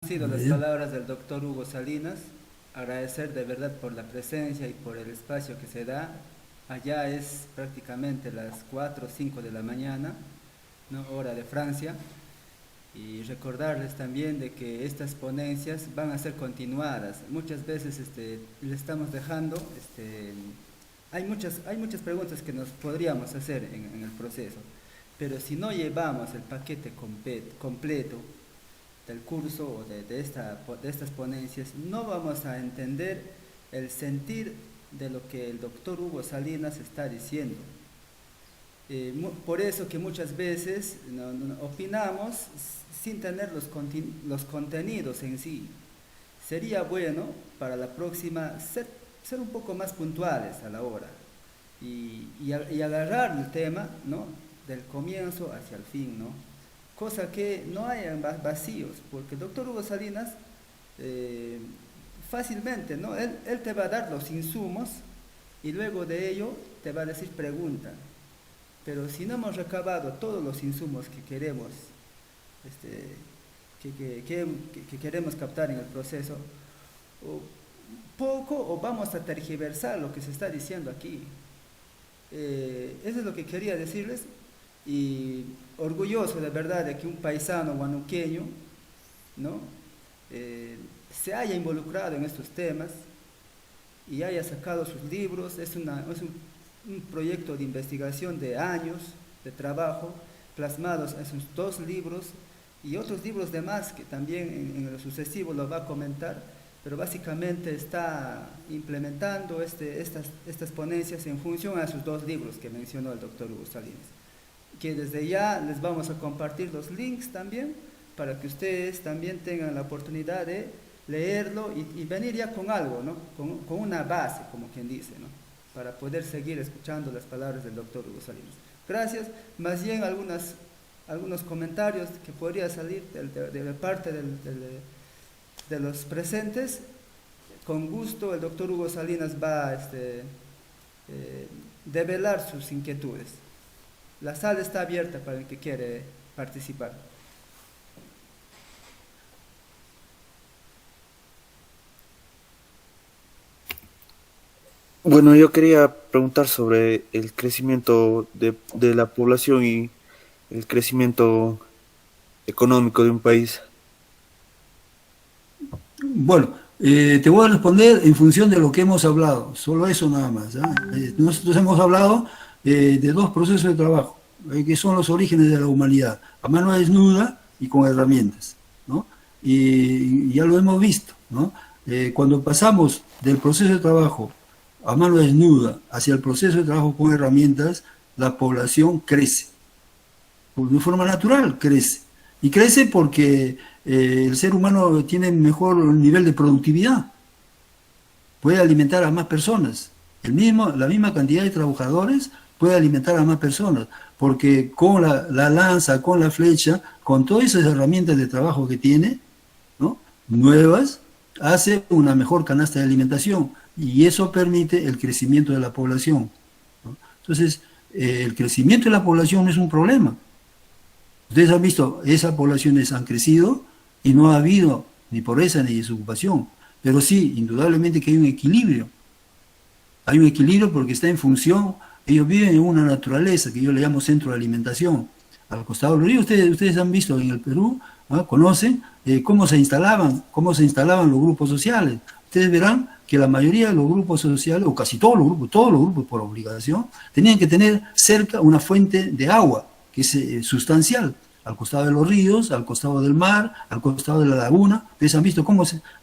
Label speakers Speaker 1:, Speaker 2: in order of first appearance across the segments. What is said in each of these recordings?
Speaker 1: sido
Speaker 2: Muy
Speaker 1: las
Speaker 2: bien.
Speaker 1: palabras del doctor Hugo Salinas. Agradecer de verdad por la presencia y por el espacio que se da. Allá es prácticamente las 4 o 5 de la mañana, ¿no? Hora de Francia. Y recordarles también de que estas ponencias van a ser continuadas. Muchas veces le estamos dejando, hay muchas preguntas que nos podríamos hacer en el proceso, pero si no llevamos el paquete completo del curso o de estas ponencias, no vamos a entender el sentir de lo que el doctor Hugo Salinas está diciendo. Por eso que muchas veces opinamos sin tener los contenidos en sí. Sería bueno para la próxima ser un poco más puntuales a la hora y agarrar el tema, ¿no? Del comienzo hacia el fin, ¿no? Cosa que no haya vacíos, porque el doctor Hugo Salinas eh, fácilmente, ¿no? Él te va a dar los insumos y luego de ello te va a decir pregunta. Pero si no hemos recabado todos los insumos que queremos, este, que queremos captar en el proceso, o poco o vamos a tergiversar lo que se está diciendo aquí. Eso es lo que quería decirles y orgulloso de verdad de que un paisano guanuqueño, ¿no? Se haya involucrado en estos temas y haya sacado sus libros. Un proyecto de investigación de años de trabajo plasmados en sus dos libros y otros libros de más que también en lo sucesivo lo va a comentar, pero básicamente está implementando estas ponencias en función a sus dos libros que mencionó el doctor Hugo Salinas, que desde ya les vamos a compartir los links también para que ustedes también tengan la oportunidad de leerlo y venir ya con algo, ¿no? Con una base, como quien dice, ¿no? Para poder seguir escuchando las palabras del doctor Hugo Salinas. Gracias. Más bien algunos comentarios que podría salir de parte de los presentes. Con gusto el doctor Hugo Salinas va a develar sus inquietudes. La sala está abierta para el que quiere participar.
Speaker 3: Bueno, yo quería preguntar sobre el crecimiento de la población y el crecimiento económico de un país.
Speaker 2: Bueno, te voy a responder en función de lo que hemos hablado, solo eso nada más. Nosotros hemos hablado de dos procesos de trabajo, que son los orígenes de la humanidad, a mano desnuda y con herramientas, ¿no? Y ya lo hemos visto, ¿no? Cuando pasamos del proceso de trabajo a mano desnuda hacia el proceso de trabajo con herramientas, la población crece, de forma natural crece. Y crece porque el ser humano tiene mejor nivel de productividad, puede alimentar a más personas. La misma cantidad de trabajadores puede alimentar a más personas, porque con la lanza, con la flecha, con todas esas herramientas de trabajo que tiene, ¿no? Nuevas, hace una mejor canasta de alimentación y eso permite el crecimiento de la población, ¿no? Entonces, el crecimiento de la población no es un problema. Ustedes han visto, esas poblaciones han crecido y no ha habido ni pobreza ni desocupación. Pero sí, indudablemente que hay un equilibrio. Hay un equilibrio porque está en función, ellos viven en una naturaleza que yo le llamo centro de alimentación. Al costado del río, ustedes han visto en el Perú, ¿no? Conocen cómo se instalaban los grupos sociales. Ustedes verán que la mayoría de los grupos sociales, o casi todos los grupos por obligación, tenían que tener cerca una fuente de agua, que es sustancial, al costado de los ríos, al costado del mar, al costado de la laguna. Ustedes han visto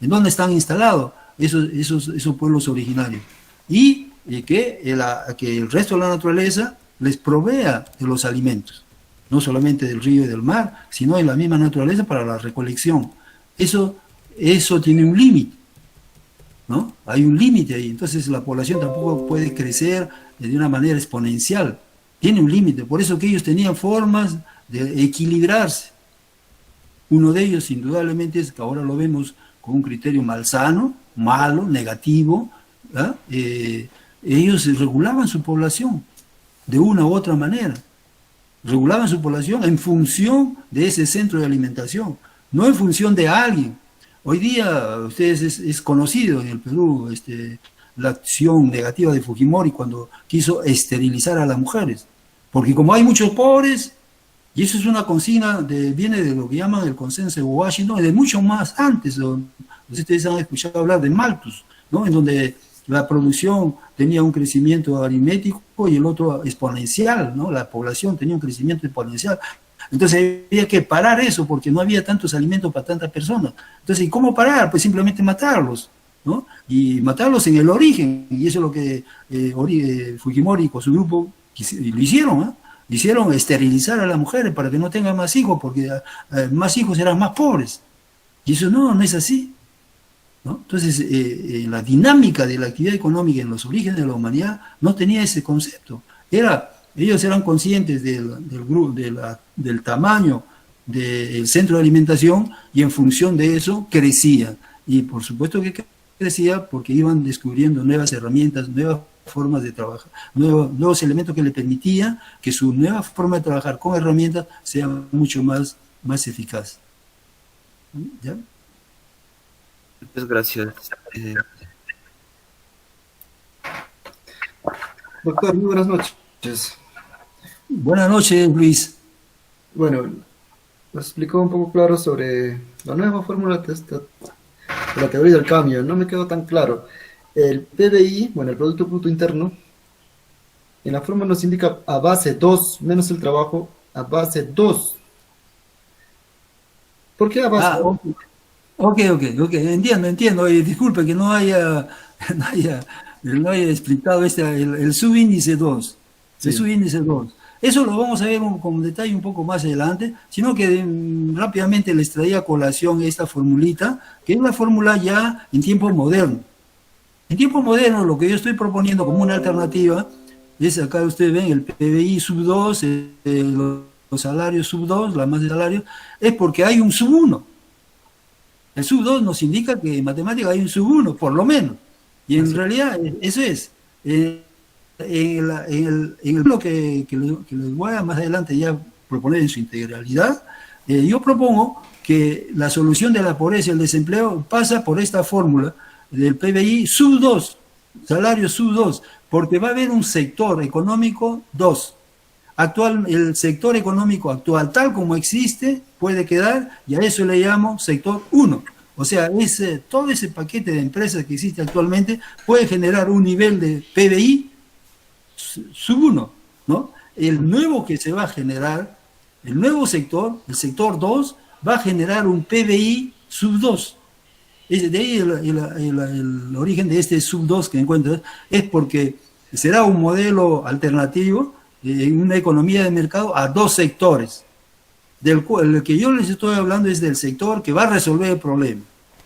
Speaker 2: en dónde están instalados esos pueblos originarios. Y que el resto de la naturaleza les provea de los alimentos, no solamente del río y del mar, sino de la misma naturaleza para la recolección. Eso tiene un límite, ¿no? Hay un límite ahí, entonces la población tampoco puede crecer de una manera exponencial, tiene un límite, por eso que ellos tenían formas de equilibrarse. Uno de ellos indudablemente es que ahora lo vemos con un criterio malsano, malo, negativo, ellos regulaban su población de una u otra manera, regulaban su población en función de ese centro de alimentación, no en función de alguien. Hoy día, ustedes es conocido en el Perú la acción negativa de Fujimori cuando quiso esterilizar a las mujeres. Porque como hay muchos pobres, y eso es una consigna, viene de lo que llaman el consenso de Washington, y de mucho más antes. Ustedes han escuchado hablar de Malthus, ¿no? En donde la producción tenía un crecimiento aritmético y el otro exponencial, ¿no? La población tenía un crecimiento exponencial. Entonces había que parar eso porque no había tantos alimentos para tantas personas. Entonces, ¿y cómo parar? Pues simplemente matarlos, ¿no? Y matarlos en el origen. Y eso es lo que Fujimori con su grupo lo hicieron, ¿eh? Hicieron esterilizar a las mujeres para que no tengan más hijos, porque más hijos eran más pobres. Y eso no es así, ¿no? Entonces, la dinámica de la actividad económica en los orígenes de la humanidad no tenía ese concepto. Ellos eran conscientes del tamaño del centro de alimentación y en función de eso crecían. Y por supuesto que crecía porque iban descubriendo nuevas herramientas, nuevas formas de trabajar, nuevos elementos que le permitían que su nueva forma de trabajar con herramientas sea mucho más eficaz. ¿Ya?
Speaker 3: Muchas gracias.
Speaker 4: Doctor, muy buenas noches.
Speaker 2: Buenas noches, Luis.
Speaker 4: Bueno, nos explicó un poco claro sobre la nueva fórmula de la teoría del cambio. No me quedó tan claro. El PBI, bueno, el Producto Bruto Interno, en la fórmula nos indica a base 2 menos el trabajo, a base 2. ¿Por qué a base 2?
Speaker 2: Ok, entiendo. Disculpe que no haya explicado el subíndice 2.
Speaker 4: Sí.
Speaker 2: El subíndice 2. Eso lo vamos a ver con detalle un poco más adelante, sino que rápidamente les traía a colación esta formulita, que es una fórmula ya en tiempo moderno. En tiempo moderno, lo que yo estoy proponiendo como una alternativa es, acá ustedes ven el PBI sub 2, los salarios sub 2, la masa de salarios, es porque hay un sub 1. El sub 2 nos indica que en matemáticas hay un sub 1, por lo menos. Y en realidad, eso es. En el bloque que les voy a más adelante ya proponer en su integralidad, yo propongo que la solución de la pobreza y el desempleo pasa por esta fórmula del PBI sub 2, salario sub 2, porque va a haber un sector económico 2. El sector económico actual, tal como existe, puede quedar, y a eso le llamo sector 1. O sea, todo ese paquete de empresas que existe actualmente puede generar un nivel de PBI sub 1, ¿no? El nuevo que se va a generar, el nuevo sector, el sector 2, va a generar un PBI sub 2. De ahí el origen de este sub 2 que encuentras, es porque será un modelo alternativo en una economía de mercado a dos sectores. El que yo les estoy hablando es del sector que va a resolver el problema,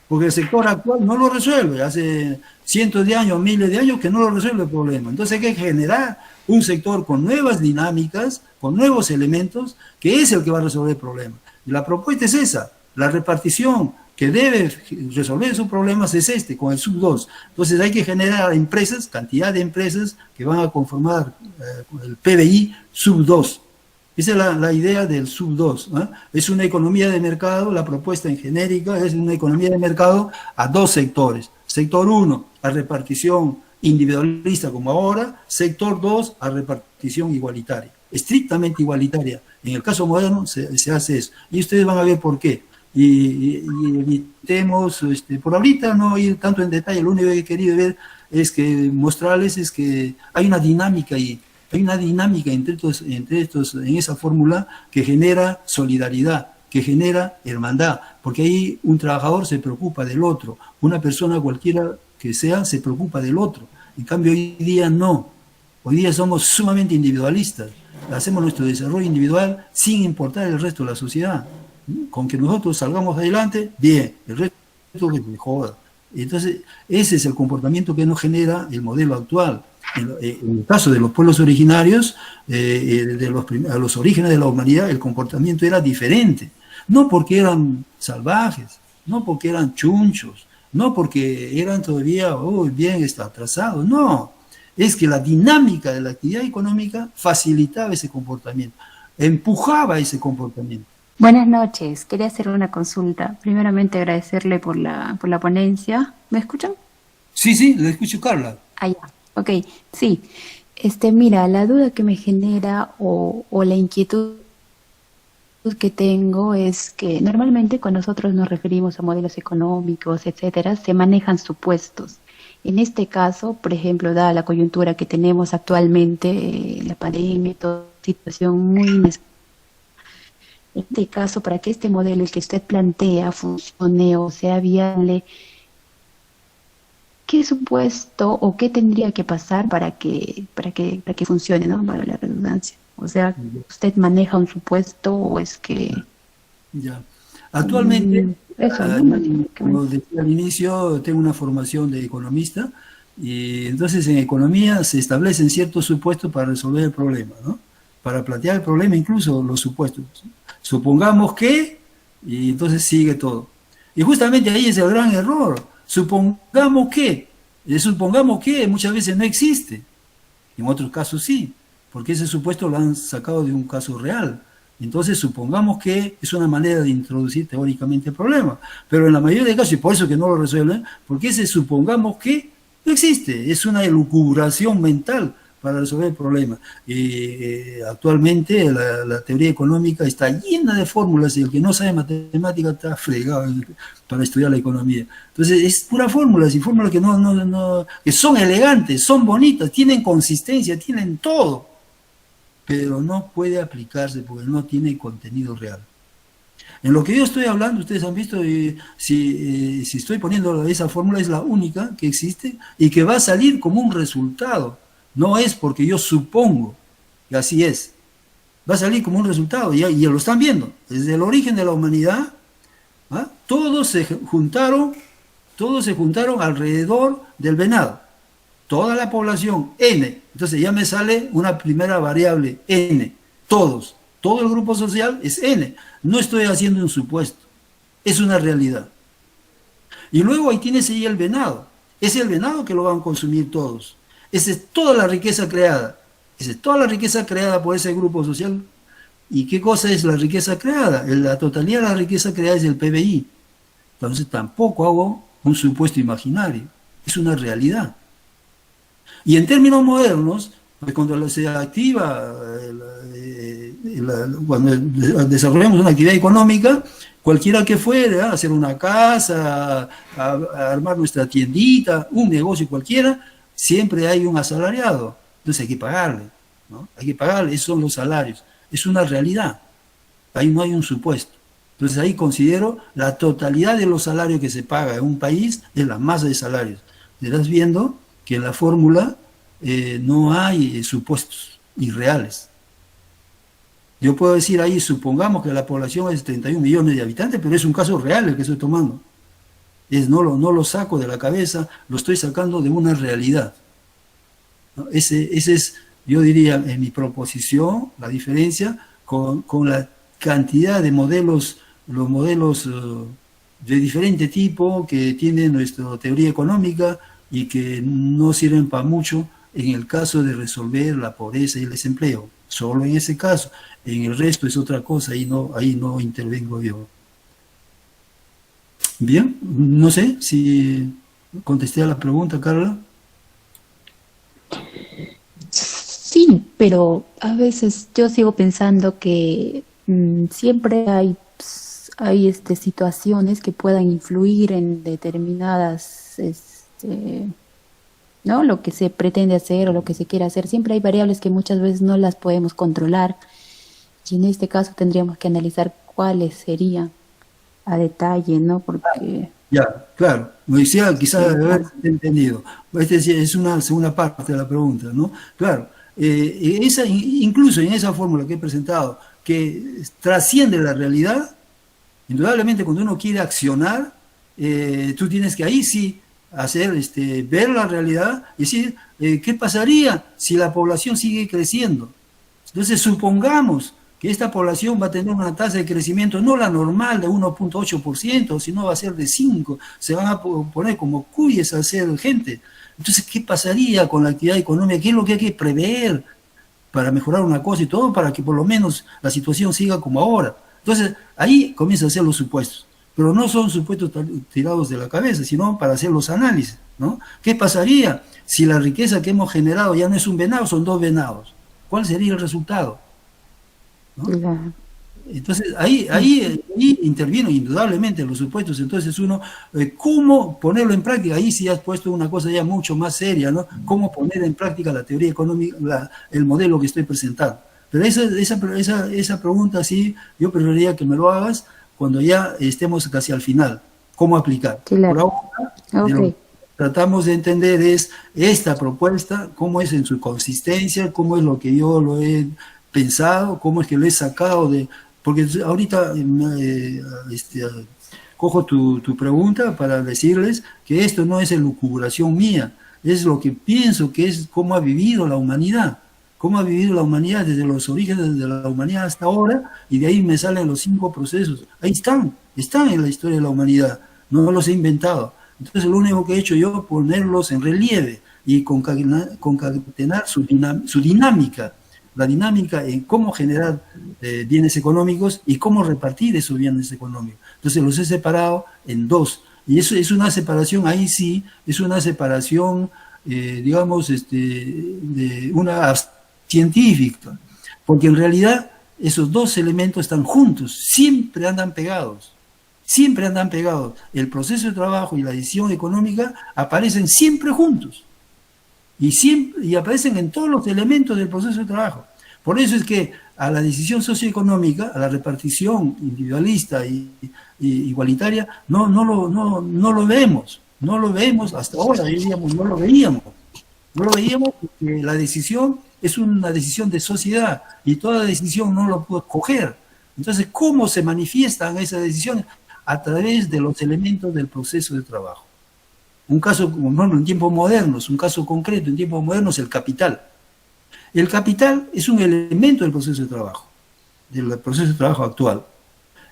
Speaker 2: porque el sector actual no lo resuelve, hace cientos de años, miles de años que no lo resuelve el problema. Entonces hay que generar un sector con nuevas dinámicas, con nuevos elementos, que es el que va a resolver el problema. Y la propuesta es esa, la repartición que debe resolver sus problemas es con el sub 2. Entonces hay que generar empresas, cantidad de empresas que van a conformar el PBI sub 2. Esa es la idea del sub 2, ¿no? Es una economía de mercado, la propuesta en genérica es una economía de mercado a dos sectores. Sector 1, a repartición individualista como ahora, sector 2, a repartición igualitaria, estrictamente igualitaria. En el caso moderno se hace eso. Y ustedes van a ver por qué. Y evitemos, por ahorita no ir tanto en detalle, lo único que he querido ver es que mostrarles es que hay una dinámica ahí. Hay una dinámica entre estos, en esa fórmula que genera solidaridad, que genera hermandad, porque ahí un trabajador se preocupa del otro, una persona cualquiera que sea se preocupa del otro. En cambio hoy día no, hoy día somos sumamente individualistas, hacemos nuestro desarrollo individual sin importar el resto de la sociedad. Con que nosotros salgamos adelante, bien, el resto que me joda. Entonces ese es el comportamiento que nos genera el modelo actual. En el caso de los pueblos originarios, a los orígenes de la humanidad, el comportamiento era diferente. No porque eran salvajes, no porque eran chunchos, no porque eran todavía bien atrasados, no. Es que la dinámica de la actividad económica facilitaba ese comportamiento, empujaba ese comportamiento.
Speaker 5: Buenas noches. Quería hacer una consulta. Primeramente agradecerle por la ponencia. ¿Me escuchan?
Speaker 2: Sí, sí, le escucho, Carla.
Speaker 5: Ah, ya. Ok, sí. Mira, la duda que me genera o la inquietud que tengo es que normalmente cuando nosotros nos referimos a modelos económicos, etcétera, se manejan supuestos. En este caso, por ejemplo, dada la coyuntura que tenemos actualmente, la pandemia, toda situación muy inesperada. En este caso, para que este modelo, el que usted plantea, funcione o sea viable, ¿qué supuesto o qué tendría que pasar para que funcione, ¿no? Para la redundancia. O sea, ¿usted maneja un supuesto o es que
Speaker 2: Ya. Actualmente,
Speaker 5: eso, ¿no?
Speaker 2: yo, como
Speaker 5: Básicamente.
Speaker 2: decía al inicio, tengo una formación de economista y entonces en economía se establecen ciertos supuestos para resolver el problema, ¿no? Para plantear el problema, incluso los supuestos. Supongamos que, y entonces sigue todo. Y justamente ahí es el gran error. Supongamos que muchas veces no existe. En otros casos sí, porque ese supuesto lo han sacado de un caso real. Entonces supongamos que es una manera de introducir teóricamente el problema, pero en la mayoría de casos, y por eso que no lo resuelven, porque ese supongamos que no existe, es una elucubración mental para resolver el problema. Actualmente la teoría económica está llena de fórmulas y el que no sabe matemática está fregado para estudiar la economía. Entonces es pura fórmulas y fórmulas que, que son elegantes, son bonitas, tienen consistencia, tienen todo, pero no puede aplicarse porque no tiene contenido real. En lo que yo estoy hablando, ustedes han visto, si estoy poniendo esa fórmula es la única que existe y que va a salir como un resultado. No es porque yo supongo que así es. Va a salir como un resultado y lo están viendo. Desde el origen de la humanidad, ¿ah? Todos se juntaron alrededor del venado. Toda la población, N. Entonces ya me sale una primera variable, N. Todos. Todo el grupo social es N. No estoy haciendo un supuesto. Es una realidad. Y luego ahí tienes ahí el venado. Es el venado que lo van a consumir todos. Esa es toda la riqueza creada. Esa es toda la riqueza creada por ese grupo social. ¿Y qué cosa es la riqueza creada? La totalidad de la riqueza creada es el PBI. Entonces tampoco hago un supuesto imaginario. Es una realidad. Y en términos modernos, pues cuando se activa, cuando desarrollamos una actividad económica, cualquiera que fuere, a hacer una casa, a armar nuestra tiendita, un negocio cualquiera, siempre hay un asalariado. Entonces hay que pagarle, ¿no? Hay que pagarle, esos son los salarios. Es una realidad. Ahí no hay un supuesto. Entonces ahí considero la totalidad de los salarios que se paga en un país es la masa de salarios. Estás viendo que en la fórmula no hay supuestos irreales. Yo puedo decir ahí, supongamos que la población es 31 millones de habitantes, pero es un caso real el que estoy tomando. No lo saco de la cabeza, lo estoy sacando de una realidad. ¿No? Ese es, yo diría, en mi proposición, la diferencia con la cantidad de modelos, los modelos de diferente tipo que tiene nuestra teoría económica y que no sirven para mucho en el caso de resolver la pobreza y el desempleo. Solo en ese caso. En el resto es otra cosa, ahí no intervengo yo. Bien, no sé si contesté a la pregunta, Carla.
Speaker 5: Sí, pero a veces yo sigo pensando que siempre hay situaciones que puedan influir en determinadas, ¿no? Lo que se pretende hacer o lo que se quiere hacer. Siempre hay variables que muchas veces no las podemos controlar. Y en este caso tendríamos que analizar cuáles serían a detalle, ¿no? Porque
Speaker 2: Ya, claro. Me decía, quizás
Speaker 5: sí,
Speaker 2: haber
Speaker 5: claro.
Speaker 2: entendido. Es una segunda parte de la pregunta, ¿no? Claro. Incluso en esa fórmula que he presentado, que trasciende la realidad, indudablemente cuando uno quiere accionar, tú tienes que ahí sí hacer, ver la realidad y decir, ¿qué pasaría si la población sigue creciendo? Entonces supongamos que esta población va a tener una tasa de crecimiento, no la normal de 1.8%, sino va a ser de 5%, se van a poner como cuyes a hacer gente. Entonces, ¿qué pasaría con la actividad económica? ¿Qué es lo que hay que prever para mejorar una cosa y todo, para que por lo menos la situación siga como ahora? Entonces, ahí comienzan a hacer los supuestos, pero no son supuestos tirados de la cabeza, sino para hacer los análisis, ¿no? ¿Qué pasaría si la riqueza que hemos generado ya no es un venado, son 2 venados? ¿Cuál sería el resultado? ¿No?
Speaker 5: Claro.
Speaker 2: Entonces, ahí intervienen indudablemente los supuestos. Entonces, uno, ¿cómo ponerlo en práctica? Ahí sí has puesto una cosa ya mucho más seria, ¿no? ¿Cómo poner en práctica la teoría económica, el modelo que estoy presentando? Pero esa pregunta sí, yo preferiría que me lo hagas cuando ya estemos casi al final. ¿Cómo aplicar?
Speaker 5: Claro.
Speaker 2: Por ahora,
Speaker 5: Ok.
Speaker 2: lo que tratamos de entender es esta propuesta, cómo es en su consistencia, cómo es lo que yo lo he pensado, cómo es que lo he sacado de... Porque ahorita cojo tu pregunta para decirles que esto no es elucubración mía, es lo que pienso que es cómo ha vivido la humanidad. Cómo ha vivido la humanidad desde los orígenes de la humanidad hasta ahora, y de ahí me salen los 5 procesos. Ahí están en la historia de la humanidad, no los he inventado. Entonces lo único que he hecho yo es ponerlos en relieve y concatenar su dinámica, la dinámica en cómo generar bienes económicos y cómo repartir esos bienes económicos. Entonces los he separado en 2. Y eso es una separación, ahí sí, es una separación, digamos, de una científica, porque en realidad esos 2 elementos están juntos, siempre andan pegados, siempre andan pegados. El proceso de trabajo y la decisión económica aparecen siempre juntos, y aparecen en todos los elementos del proceso de trabajo. Por eso es que a la decisión socioeconómica, a la repartición individualista y igualitaria, no lo vemos, hasta ahora diríamos, no lo veíamos porque la decisión es una decisión de sociedad y toda decisión no lo puede escoger. Entonces, ¿cómo se manifiestan esas decisiones? A través de los elementos del proceso de trabajo. Un caso, bueno, en tiempos modernos, un caso concreto en tiempos modernos, el capital. El capital es un elemento del proceso de trabajo actual.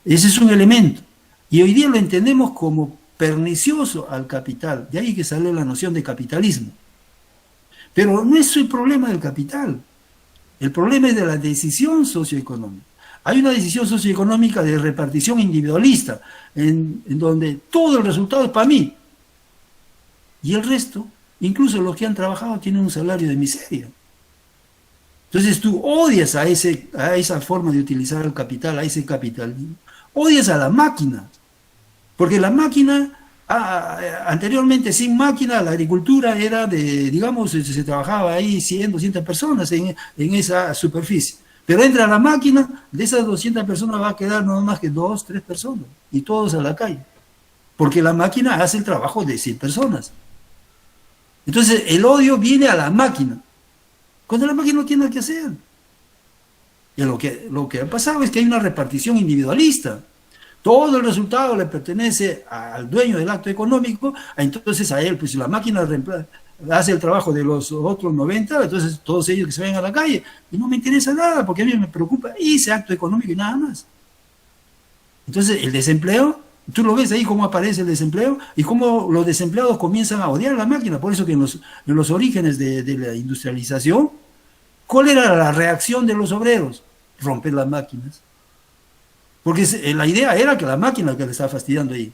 Speaker 2: Ese es un elemento. Y hoy día lo entendemos como pernicioso al capital. De ahí que sale la noción de capitalismo. Pero no es el problema del capital. El problema es de la decisión socioeconómica. Hay una decisión socioeconómica de repartición individualista, en donde todo el resultado es para mí. Y el resto, incluso los que han trabajado, tienen un salario de miseria. Entonces tú odias a esa forma de utilizar el capital, a ese capitalismo. Odias a la máquina. Porque la máquina, anteriormente sin máquina, la agricultura era digamos, se trabajaba ahí 100, 200 personas en esa superficie. Pero entra la máquina, de esas 200 personas va a quedar no más que 2, 3 personas. Y todos a la calle. Porque la máquina hace el trabajo de 100 personas. Entonces el odio viene a la máquina. Cuando la máquina no tiene nada que hacer. Y lo que ha pasado es que hay una repartición individualista. Todo el resultado le pertenece al dueño del acto económico, entonces a él, pues si la máquina hace el trabajo de los otros 90, entonces todos ellos que se vayan a la calle, y no me interesa nada, porque a mí me preocupa ese acto económico y nada más. Entonces el desempleo, tú lo ves ahí cómo aparece el desempleo, y cómo los desempleados comienzan a odiar a la máquina. Por eso que en los orígenes de la industrialización, ¿cuál era la reacción de los obreros? Romper las máquinas. Porque la idea era que la máquina que le estaba fastidiando ahí.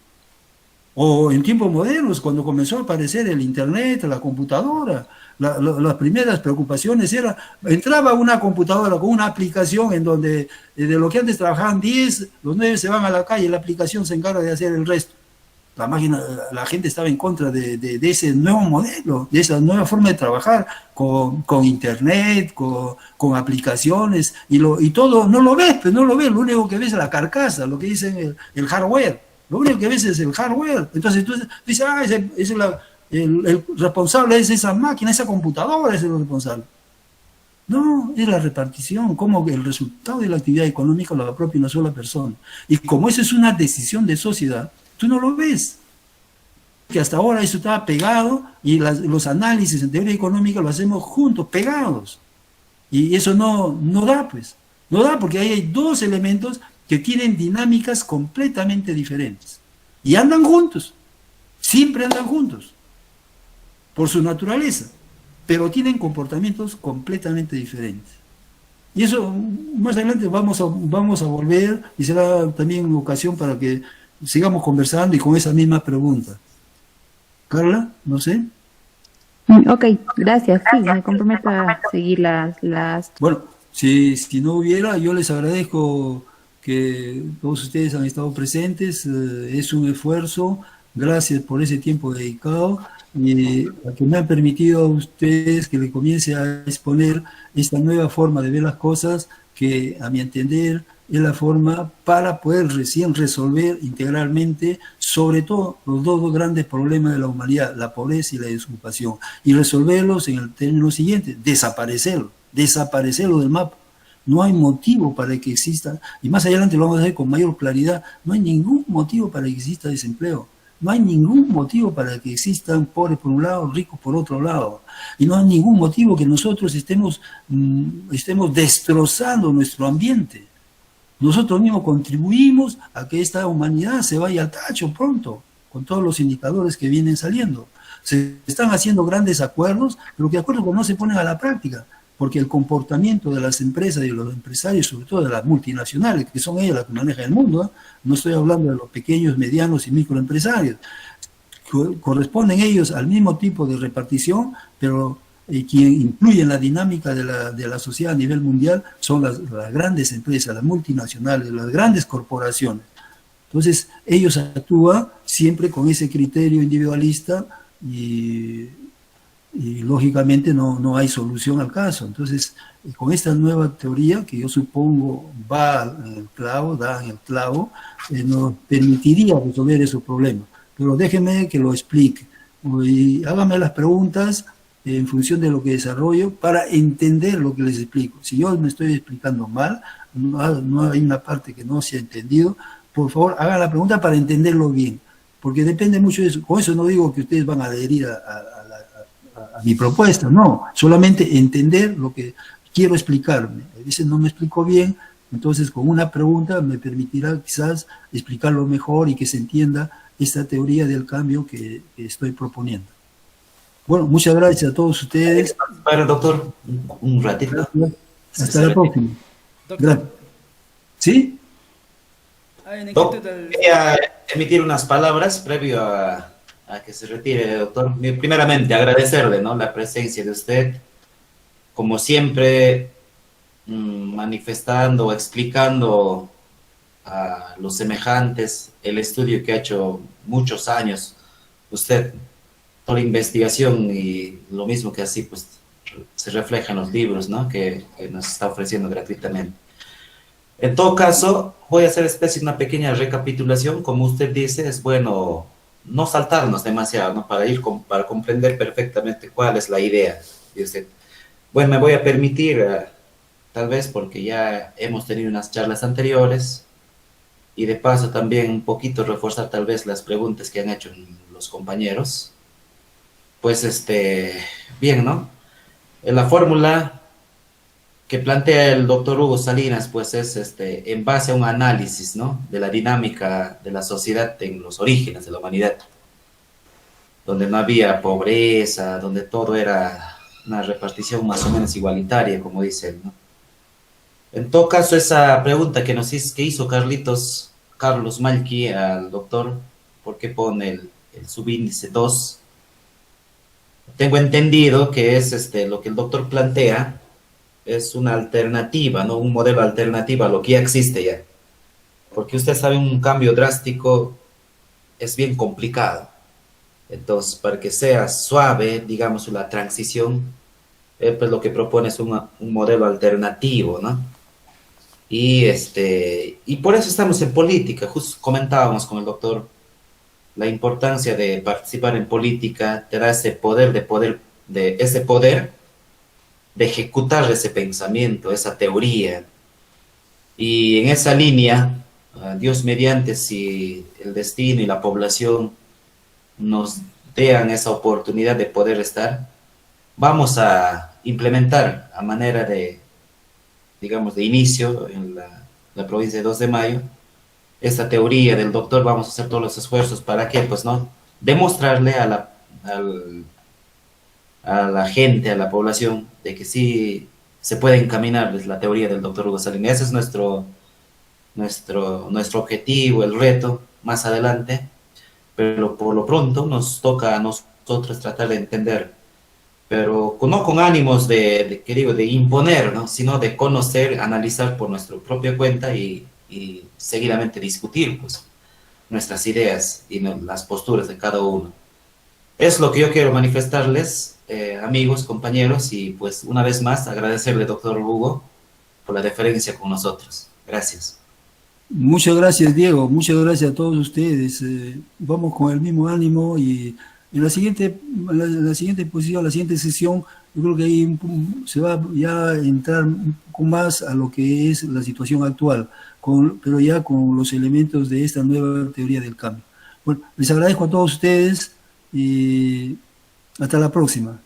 Speaker 2: O en tiempos modernos, cuando comenzó a aparecer el internet, la computadora, las primeras preocupaciones era, entraba una computadora con una aplicación en donde de lo que antes trabajaban 10, los 9 se van a la calle y la aplicación se encarga de hacer el resto. La máquina, la gente estaba en contra de ese nuevo modelo, de esa nueva forma de trabajar con internet, con aplicaciones, y todo, no lo ves, lo único que ves es la carcasa, lo que dicen el hardware, lo único que ves es el hardware. Entonces tú dices, el responsable es esa máquina, esa computadora es el responsable. No, es la repartición, como el resultado de la actividad económica lo apropia una sola persona. Y como eso es una decisión de sociedad, tú no lo ves. Que hasta ahora eso estaba pegado y los análisis en teoría económica lo hacemos juntos, pegados. Y eso no da, pues. No da porque ahí hay 2 elementos que tienen dinámicas completamente diferentes. Y andan juntos. Siempre andan juntos. Por su naturaleza. Pero tienen comportamientos completamente diferentes. Y eso más adelante vamos a volver y será también ocasión para que sigamos conversando y con esa misma pregunta. Carla, no sé.
Speaker 5: Ok, gracias. Sí, me comprometo a seguir las...
Speaker 2: Bueno, si no hubiera, yo les agradezco que todos ustedes han estado presentes. Es un esfuerzo. Gracias por ese tiempo dedicado y a que me han permitido a ustedes que le comience a exponer esta nueva forma de ver las cosas que, a mi entender, es la forma para poder recién resolver integralmente, sobre todo, los dos grandes problemas de la humanidad, la pobreza y la desocupación, y resolverlos en el término siguiente: desaparecerlo del mapa. No hay motivo para que exista, y más adelante lo vamos a hacer con mayor claridad, no hay ningún motivo para que exista desempleo. No hay ningún motivo para que existan pobres por un lado, ricos por otro lado. Y no hay ningún motivo que nosotros estemos destrozando nuestro ambiente. Nosotros mismos contribuimos a que esta humanidad se vaya al tacho pronto, con todos los indicadores que vienen saliendo. Se están haciendo grandes acuerdos, pero que acuerdos que no se ponen a la práctica, porque el comportamiento de las empresas y de los empresarios, sobre todo de las multinacionales, que son ellas las que manejan el mundo, no estoy hablando de los pequeños, medianos y microempresarios, corresponden ellos al mismo tipo de repartición, pero quien influye en la dinámica de la sociedad a nivel mundial son las grandes empresas, las multinacionales, las grandes corporaciones. Entonces, ellos actúan siempre con ese criterio individualista y lógicamente no hay solución al caso. Entonces, con esta nueva teoría, que yo supongo da en el clavo, nos permitiría resolver esos problemas. Pero déjenme que lo explique. Y háganme las preguntas en función de lo que desarrollo para entender lo que les explico. Si yo me estoy explicando mal, no hay una parte que no se ha entendido, por favor, hagan la pregunta para entenderlo bien, porque depende mucho de eso. Con eso no digo que ustedes van a adherir a mi propuesta, no, solamente entender lo que quiero explicarme. A veces no me explico bien, entonces con una pregunta me permitirá quizás explicarlo mejor y que se entienda esta teoría del cambio que estoy proponiendo. Bueno, muchas gracias a todos ustedes.
Speaker 6: Bueno, doctor, un ratito.
Speaker 2: Hasta la próxima.
Speaker 1: Doctor,
Speaker 2: Gracias. ¿Sí?
Speaker 1: hay una
Speaker 6: Doc,
Speaker 1: inquietud del...
Speaker 6: quería emitir unas palabras previo a que se retire, doctor. Primeramente, agradecerle, ¿no?, la presencia de usted, como siempre, manifestando, explicando a los semejantes el estudio que ha hecho muchos años usted, toda la investigación y lo mismo que así pues se refleja en los libros, ¿no?, que nos está ofreciendo gratuitamente. En todo caso, voy a hacer especie de una pequeña recapitulación. Como usted dice, es bueno no saltarnos demasiado, ¿no?, para comprender perfectamente cuál es la idea de usted. Bueno, me voy a permitir, tal vez porque ya hemos tenido unas charlas anteriores, y de paso también un poquito reforzar tal vez las preguntas que han hecho los compañeros. Pues bien, ¿no? La fórmula que plantea el doctor Hugo Salinas, pues es en base a un análisis, ¿no?, de la dinámica de la sociedad en los orígenes de la humanidad, donde no había pobreza, donde todo era una repartición más o menos igualitaria, como dice él, ¿no? En todo caso, esa pregunta que hizo Carlos Malqui al doctor, ¿por qué pone el subíndice 2? Tengo entendido que es lo que el doctor plantea, es una alternativa, ¿no?, un modelo alternativo a lo que ya existe ya. Porque usted sabe, un cambio drástico es bien complicado. Entonces, para que sea suave, digamos, la transición, pues lo que propone es un modelo alternativo, ¿no? Y por eso estamos en política. Justo comentábamos con el doctor la importancia de participar en política, te da ese poder de ejecutar ese pensamiento, esa teoría. Y en esa línea, Dios mediante, si el destino y la población nos den esa oportunidad de poder estar, vamos a implementar a manera de, digamos, de inicio en la provincia de 2 de Mayo, esta teoría del doctor. Vamos a hacer todos los esfuerzos para que, pues, ¿no?, demostrarle a la gente, a la población, de que sí se puede encaminar pues, la teoría del doctor Hugo Salinas. Ese es nuestro objetivo, el reto más adelante, pero por lo pronto nos toca a nosotros tratar de entender, pero no con ánimos ¿qué digo?, de imponer, ¿no?, sino de conocer, analizar por nuestra propia cuenta y seguidamente discutir pues, nuestras ideas y las posturas de cada uno. Es lo que yo quiero manifestarles, amigos, compañeros, y pues una vez más agradecerle, doctor Hugo, por la deferencia con nosotros. Gracias.
Speaker 2: Muchas gracias, Diego. Muchas gracias a todos ustedes. Vamos con el mismo ánimo y en la siguiente posición, la siguiente sesión, yo creo que ahí se va ya a entrar un poco más a lo que es la situación actual, pero ya con los elementos de esta nueva teoría del cambio. Bueno, les agradezco a todos ustedes y hasta la próxima.